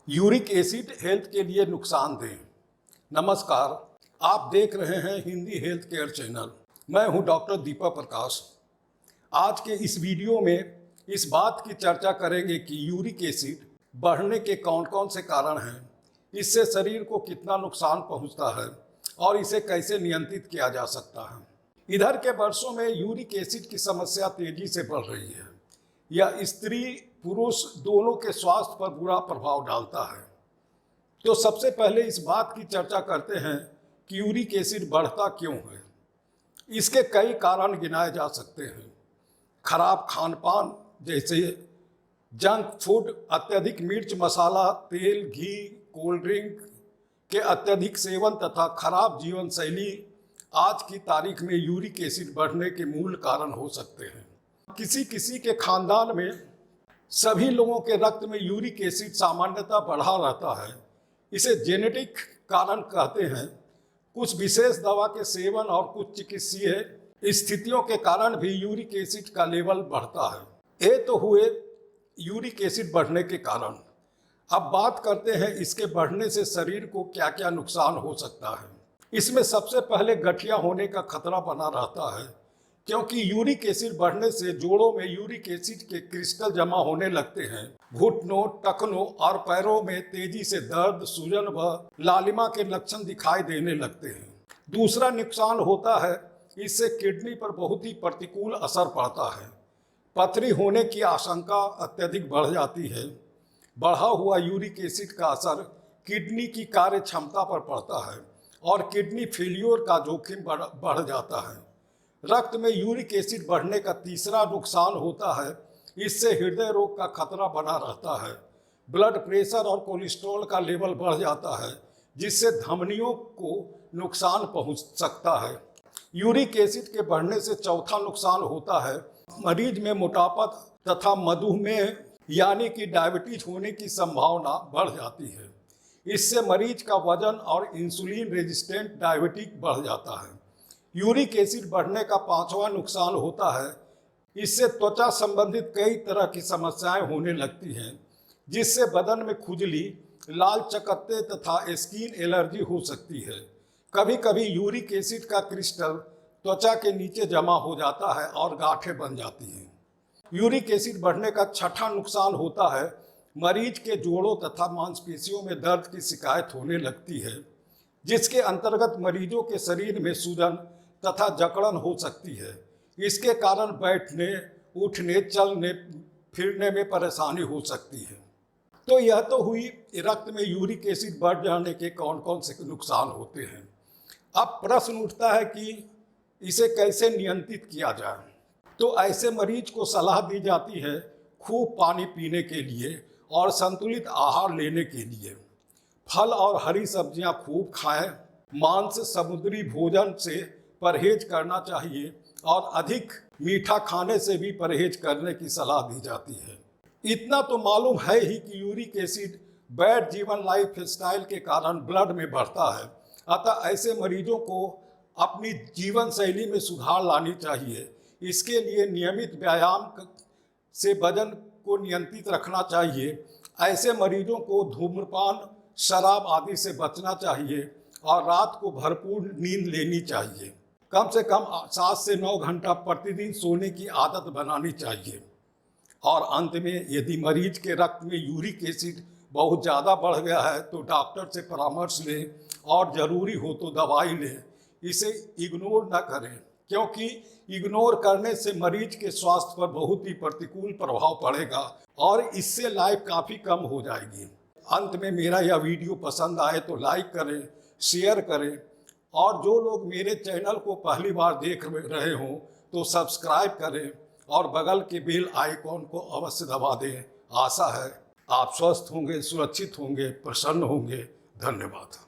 Uric acid health के लिए नुकसानदेह। नमस्कार, आप देख रहे हैं हिंदी हेल्थ केयर चैनल। मैं हूं डॉक्टर दीपक प्रकाश। आज के इस वीडियो में इस बात की चर्चा करेंगे कि यूरिक एसिड बढ़ने के कौन कौन से कारण हैं, इससे शरीर को कितना नुकसान पहुंचता है और इसे कैसे नियंत्रित किया जा सकता है। इधर के वर्षों में यूरिक एसिड की समस्या तेजी से बढ़ रही है। यह स्त्री पुरुष दोनों के स्वास्थ्य पर बुरा प्रभाव डालता है। तो सबसे पहले इस बात की चर्चा करते हैं कि यूरिक एसिड बढ़ता क्यों है। इसके कई कारण गिनाए जा सकते हैं। खराब खान पान जैसे जंक फूड, अत्यधिक मिर्च मसाला, तेल, घी, कोल्ड ड्रिंक के अत्यधिक सेवन तथा खराब जीवन शैली आज की तारीख में यूरिक एसिड बढ़ने के मूल कारण हो सकते हैं। किसी किसी के खानदान में सभी लोगों के रक्त में यूरिक एसिड सामान्यतः बढ़ा रहता है। इसे जेनेटिक कारण कहते हैं। कुछ विशेष दवा के सेवन और कुछ चिकित्सीय स्थितियों के कारण भी यूरिक एसिड का लेवल बढ़ता है। ये तो हुए यूरिक एसिड बढ़ने के कारण। अब बात करते हैं इसके बढ़ने से शरीर को क्या क्या नुकसान हो सकता है। इसमें सबसे पहले गठिया होने का खतरा बना रहता है, क्योंकि यूरिक एसिड बढ़ने से जोड़ों में यूरिक एसिड के क्रिस्टल जमा होने लगते हैं। घुटनों, टखनों और पैरों में तेजी से दर्द, सूजन व लालिमा के लक्षण दिखाई देने लगते हैं। दूसरा नुकसान होता है, इससे किडनी पर बहुत ही प्रतिकूल असर पड़ता है। पथरी होने की आशंका अत्यधिक बढ़ जाती है। बढ़ा हुआ यूरिक एसिड का असर किडनी की कार्य क्षमता पर पड़ता है और किडनी फेलियर का जोखिम बढ़ जाता है। रक्त में यूरिक एसिड बढ़ने का तीसरा नुकसान होता है, इससे हृदय रोग का खतरा बना रहता है। ब्लड प्रेशर और कोलेस्ट्रॉल का लेवल बढ़ जाता है, जिससे धमनियों को नुकसान पहुंच सकता है। यूरिक एसिड के बढ़ने से चौथा नुकसान होता है, मरीज में मोटापा तथा मधुमेह यानी कि डायबिटीज होने की संभावना बढ़ जाती है। इससे मरीज का वजन और इंसुलिन रेजिस्टेंट डायबिटिक बढ़ जाता है। यूरिक एसिड बढ़ने का पांचवा नुकसान होता है, इससे त्वचा संबंधित कई तरह की समस्याएं होने लगती हैं, जिससे बदन में खुजली, लाल चकत्ते तथा स्किन एलर्जी हो सकती है। कभी कभी यूरिक एसिड का क्रिस्टल त्वचा के नीचे जमा हो जाता है और गांठें बन जाती हैं। यूरिक एसिड बढ़ने का छठा नुकसान होता है, मरीज के जोड़ों तथा मांसपेशियों में दर्द की शिकायत होने लगती है, जिसके अंतर्गत मरीजों के शरीर में सूजन तथा जकड़न हो सकती है। इसके कारण बैठने, उठने, चलने फिरने में परेशानी हो सकती है। तो यह तो हुई रक्त में यूरिक एसिड बढ़ जाने के कौन कौन से नुकसान होते हैं। अब प्रश्न उठता है कि इसे कैसे नियंत्रित किया जाए। तो ऐसे मरीज को सलाह दी जाती है खूब पानी पीने के लिए और संतुलित आहार लेने के लिए। फल और हरी सब्जियां खूब खाएं। मांस, समुद्री भोजन से परहेज करना चाहिए और अधिक मीठा खाने से भी परहेज करने की सलाह दी जाती है। इतना तो मालूम है ही कि यूरिक एसिड बैड जीवन लाइफ स्टाइल के कारण ब्लड में बढ़ता है। अतः ऐसे मरीजों को अपनी जीवन शैली में सुधार लानी चाहिए। इसके लिए नियमित व्यायाम से वजन को नियंत्रित रखना चाहिए। ऐसे मरीजों को धूम्रपान, शराब आदि से बचना चाहिए और रात को भरपूर नींद लेनी चाहिए। कम से कम 7 से 9 घंटा प्रतिदिन सोने की आदत बनानी चाहिए। और अंत में, यदि मरीज के रक्त में यूरिक एसिड बहुत ज़्यादा बढ़ गया है तो डॉक्टर से परामर्श लें और ज़रूरी हो तो दवाई लें। इसे इग्नोर न करें, क्योंकि इग्नोर करने से मरीज के स्वास्थ्य पर बहुत ही प्रतिकूल प्रभाव पड़ेगा और इससे लाइफ काफ़ी कम हो जाएगी। अंत में, मेरा यह वीडियो पसंद आए तो लाइक करें, शेयर करें और जो लोग मेरे चैनल को पहली बार देख रहे हों तो सब्सक्राइब करें और बगल के बेल आइकॉन को अवश्य दबा दें। आशा है आप स्वस्थ होंगे, सुरक्षित होंगे, प्रसन्न होंगे। धन्यवाद।